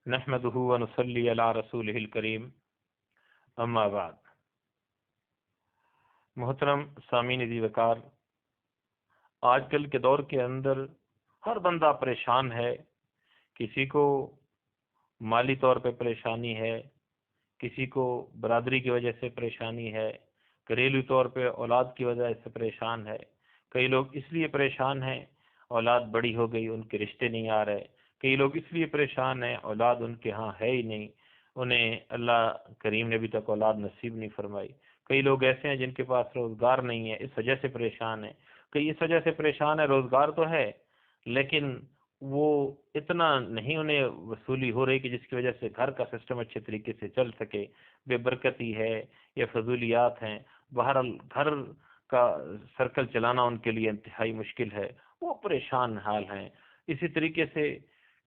نحمدہ ونصلی علی رسولہ الکریم، اما بعد۔ محترم سامعین عزیز وقار، آج کل کے دور کے اندر ہر بندہ پریشان ہے۔ کسی کو مالی طور پہ پریشانی ہے، کسی کو برادری کی وجہ سے پریشانی ہے، گھریلو طور پہ اولاد کی وجہ سے پریشان ہے۔ کئی لوگ اس لیے پریشان ہیں اولاد بڑی ہو گئی، ان کے رشتے نہیں آ رہے۔ کئی لوگ اس لیے پریشان ہیں اولاد ان کے ہاں ہے ہی نہیں، انہیں اللہ کریم نے ابھی تک اولاد نصیب نہیں فرمائی۔ کئی لوگ ایسے ہیں جن کے پاس روزگار نہیں ہے، اس وجہ سے پریشان ہیں۔ کئی اس وجہ سے پریشان ہے روزگار تو ہے لیکن وہ اتنا نہیں انہیں وصولی ہو رہی کہ جس کی وجہ سے گھر کا سسٹم اچھے طریقے سے چل سکے، بے برکتی ہے یا فضولیات ہیں۔ بہرحال گھر کا سرکل چلانا ان کے لیے انتہائی مشکل ہے، وہ پریشان حال ہیں۔ اسی طریقے سے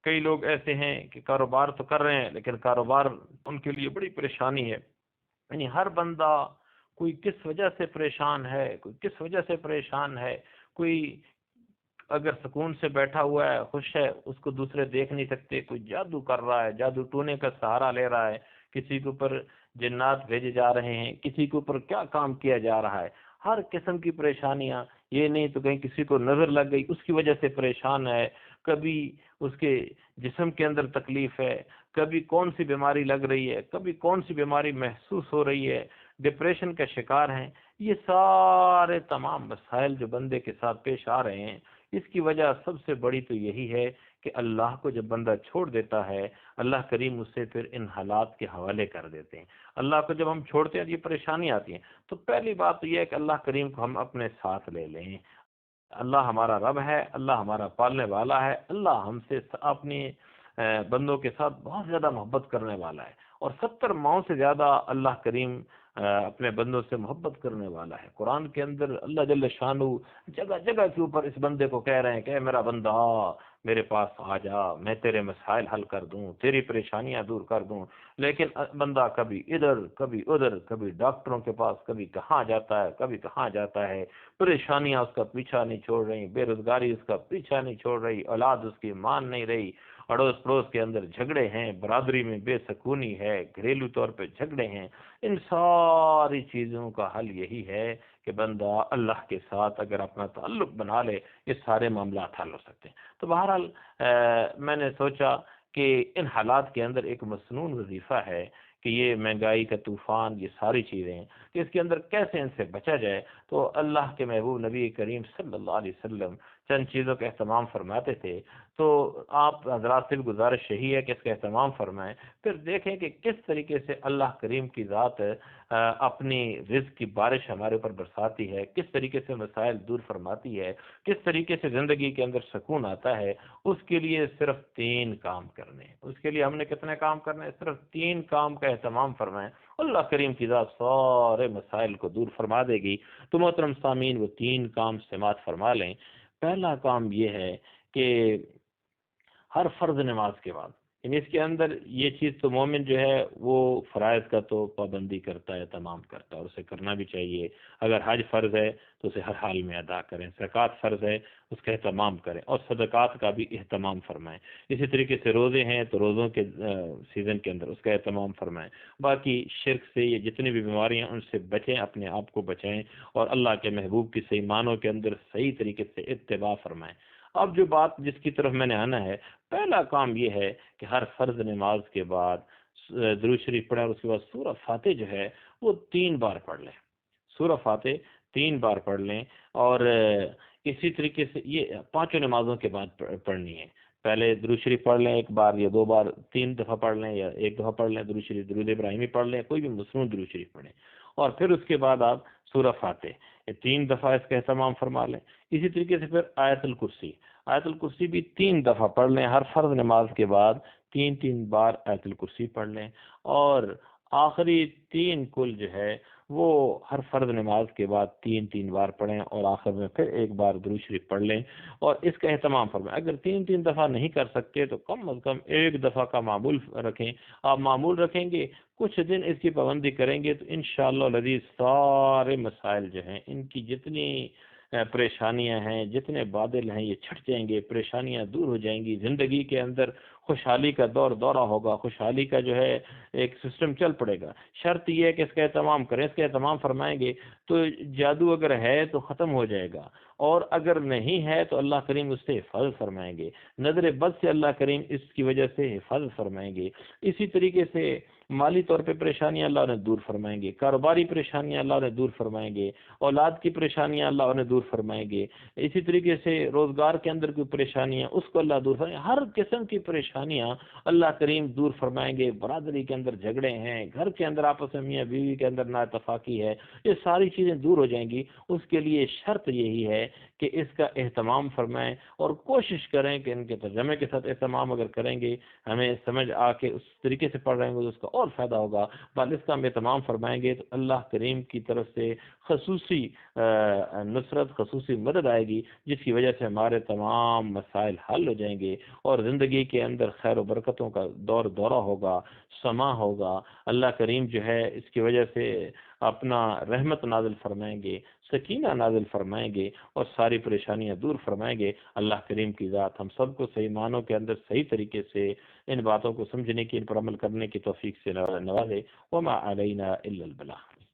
کئی لوگ ایسے ہیں کہ کاروبار تو کر رہے ہیں لیکن کاروبار ان کے لیے بڑی پریشانی ہے۔ یعنی ہر بندہ کوئی کس وجہ سے پریشان ہے، کوئی کس وجہ سے پریشان ہے۔ کوئی اگر سکون سے بیٹھا ہوا ہے، خوش ہے، اس کو دوسرے دیکھ نہیں سکتے۔ کوئی جادو کر رہا ہے، جادو ٹونے کا سہارا لے رہا ہے، کسی کے اوپر جنات بھیجے جا رہے ہیں، کسی کے اوپر کیا کام کیا جا رہا ہے۔ ہر قسم کی پریشانیاں، یہ نہیں تو کہیں کسی کو نظر لگ گئی اس کی وجہ سے پریشان ہے، کبھی اس کے جسم کے اندر تکلیف ہے، کبھی کون سی بیماری لگ رہی ہے، کبھی کون سی بیماری محسوس ہو رہی ہے، ڈپریشن کا شکار ہیں۔ یہ سارے تمام مسائل جو بندے کے ساتھ پیش آ رہے ہیں، اس کی وجہ سب سے بڑی تو یہی ہے کہ اللہ کو جب بندہ چھوڑ دیتا ہے، اللہ کریم اسے پھر ان حالات کے حوالے کر دیتے ہیں۔ اللہ کو جب ہم چھوڑتے ہیں یہ پریشانی آتی ہیں، تو پہلی بات تو یہ ہے کہ اللہ کریم کو ہم اپنے ساتھ لے لیں۔ اللہ ہمارا رب ہے، اللہ ہمارا پالنے والا ہے، اللہ ہم سے اپنی بندوں کے ساتھ بہت زیادہ محبت کرنے والا ہے، اور 70 ماؤں سے زیادہ اللہ کریم اپنے بندوں سے محبت کرنے والا ہے۔ قرآن کے اندر اللہ جل شانہ جگہ جگہ کے اوپر اس بندے کو کہہ رہے ہیں کہ اے میرا بندہ میرے پاس آ جا، میں تیرے مسائل حل کر دوں، تیری پریشانیاں دور کر دوں۔ لیکن بندہ کبھی ادھر کبھی ادھر، کبھی ڈاکٹروں کے پاس، کبھی کہاں جاتا ہے، کبھی کہاں جاتا ہے۔ پریشانیاں اس کا پیچھا نہیں چھوڑ رہی، بے روزگاری اس کا پیچھا نہیں چھوڑ رہی، اولاد اس کی مان نہیں رہی، اڑوس پڑوس کے اندر جھگڑے ہیں، برادری میں بے سکونی ہے، گھریلو طور پہ جھگڑے ہیں۔ ان ساری چیزوں کا حل یہی ہے کہ بندہ اللہ کے ساتھ اگر اپنا تعلق بنا لے، یہ سارے معاملات حل ہو سکتے ہیں۔ تو بہرحال میں نے سوچا کہ ان حالات کے اندر ایک مسنون وظیفہ ہے کہ یہ مہنگائی کا طوفان، یہ ساری چیزیں ہیں کہ اس کے اندر کیسے ان سے بچا جائے۔ تو اللہ کے محبوب نبی کریم صلی اللہ علیہ وسلم چند چیزوں کا اہتمام فرماتے تھے، تو آپ حضرات سے بھی گزارش یہی ہے کہ اس کا اہتمام فرمائیں، پھر دیکھیں کہ کس طریقے سے اللہ کریم کی ذات اپنی رزق کی بارش ہمارے اوپر برساتی ہے، کس طریقے سے مسائل دور فرماتی ہے، کس طریقے سے زندگی کے اندر سکون آتا ہے۔ اس کے لیے صرف 3 کام کرنے ہیں۔ اس کے لیے ہم نے کتنے کام کرنے ہیں؟ صرف 3 کام کا اہتمام فرمائیں، اللہ کریم کی ذات سارے مسائل کو دور فرما دے گی۔ تو محترم سامعین، وہ 3 کام سماعت فرما لیں۔ پہلا کام یہ ہے کہ ہر فرض نماز کے بعد، یعنی اس کے اندر یہ چیز تو مومن جو ہے وہ فرائض کا تو پابندی کرتا ہے، تمام کرتا ہے، اور اسے کرنا بھی چاہیے۔ اگر حج فرض ہے تو اسے ہر حال میں ادا کریں، زکوٰۃ فرض ہے اس کا اہتمام کریں، اور صدقات کا بھی اہتمام فرمائیں۔ اسی طریقے سے روزے ہیں تو روزوں کے سیزن کے اندر اس کا اہتمام فرمائیں۔ باقی شرک سے یہ جتنی بھی بیماریاں ان سے بچیں، اپنے آپ کو بچائیں، اور اللہ کے محبوب کی صحیح معنوں کے اندر صحیح طریقے سے اتباع فرمائیں۔ اب جو بات جس کی طرف میں نے آنا ہے، پہلا کام یہ ہے کہ ہر فرض نماز کے بعد درود شریف پڑھیں، اور اس کے بعد سورہ فاتح جو ہے وہ 3 بار پڑھ لیں۔ سورہ فاتح 3 بار پڑھ لیں، اور اسی طریقے سے یہ 5 نمازوں کے بعد پڑھنی ہے۔ پہلے درود شریف پڑھ لیں 1 بار یا 2 بار، 3 دفعہ پڑھ لیں یا 1 دفعہ پڑھ لیں درود شریف، درود ابراہیمی پڑھ لیں، کوئی بھی مسنون درود شریف پڑھیں، اور پھر اس کے بعد آپ سورہ فاتح یہ 3 دفعہ اس کا اہتمام فرما لیں۔ اسی طریقے سے پھر آیت الکرسی، آیت الکرسی بھی 3 دفعہ پڑھ لیں۔ ہر فرض نماز کے بعد 3 بار آیت الکرسی پڑھ لیں، اور آخری 3 کل جو ہے وہ ہر فرض نماز کے بعد 3 بار پڑھیں، اور آخر میں پھر 1 بار درود شریف پڑھ لیں، اور اس کا اہتمام فرمائیں۔ اگر 3 دفعہ نہیں کر سکتے تو کم از کم 1 دفعہ کا معمول رکھیں۔ آپ معمول رکھیں گے، کچھ دن اس کی پابندی کریں گے، تو انشاءاللہ العزیز سارے مسائل جو ہیں، ان کی جتنی پریشانیاں ہیں، جتنے بادل ہیں، یہ چھٹ جائیں گے، پریشانیاں دور ہو جائیں گی، زندگی کے اندر خوشحالی کا دورہ ہوگا، خوشحالی کا جو ہے ایک سسٹم چل پڑے گا۔ شرط یہ ہے کہ اس کا اہتمام کریں، اس کا اہتمام فرمائیں گے تو جادو اگر ہے تو ختم ہو جائے گا، اور اگر نہیں ہے تو اللہ کریم اس سے حفاظت فرمائیں گے، نظر بد سے اللہ کریم اس کی وجہ سے حفاظت فرمائیں گے۔ اسی طریقے سے مالی طور پہ پریشانیاں اللہ انہیں دور فرمائیں گے، کاروباری پریشانیاں اللہ انہیں دور فرمائیں گے، اولاد کی پریشانیاں اللہ انہیں دور فرمائیں گے، اسی طریقے سے روزگار کے اندر کوئی پریشانیاں اس کو اللہ دور فرمائیں گے، ہر قسم کی پریشانیاں اللہ کریم دور فرمائیں گے۔ برادری کے اندر جھگڑے ہیں، گھر کے اندر آپس میں میاں بیوی کے اندر نا اتفاقی ہے، یہ ساری چیزیں دور ہو جائیں گی۔ اس کے لیے شرط یہی ہے کہ اس کا اہتمام فرمائیں اور کوشش کریں کہ ان کے ترجمے کے ساتھ اہتمام اگر کریں گے، ہمیں سمجھ آ کے اس طریقے سے پڑھ رہے ہیں تو اس کا اور فائدہ ہوگا۔ بل اس کا ہم اہتمام فرمائیں گے تو اللہ کریم کی طرف سے خصوصی نصرت، خصوصی مدد آئے گی، جس کی وجہ سے ہمارے تمام مسائل حل ہو جائیں گے اور زندگی کے اندر خیر و برکتوں کا دورہ ہوگا، سما ہوگا۔ اللہ کریم جو ہے اس کی وجہ سے اپنا رحمت نازل فرمائیں گے، سکینہ نازل فرمائیں گے اور ساری پریشانیاں دور فرمائیں گے۔ اللہ کریم کی ذات ہم سب کو صحیح معنوں کے اندر صحیح طریقے سے ان باتوں کو سمجھنے کی، ان پر عمل کرنے کی توفیق سے نوازے۔ وما علینا الا البلاغ۔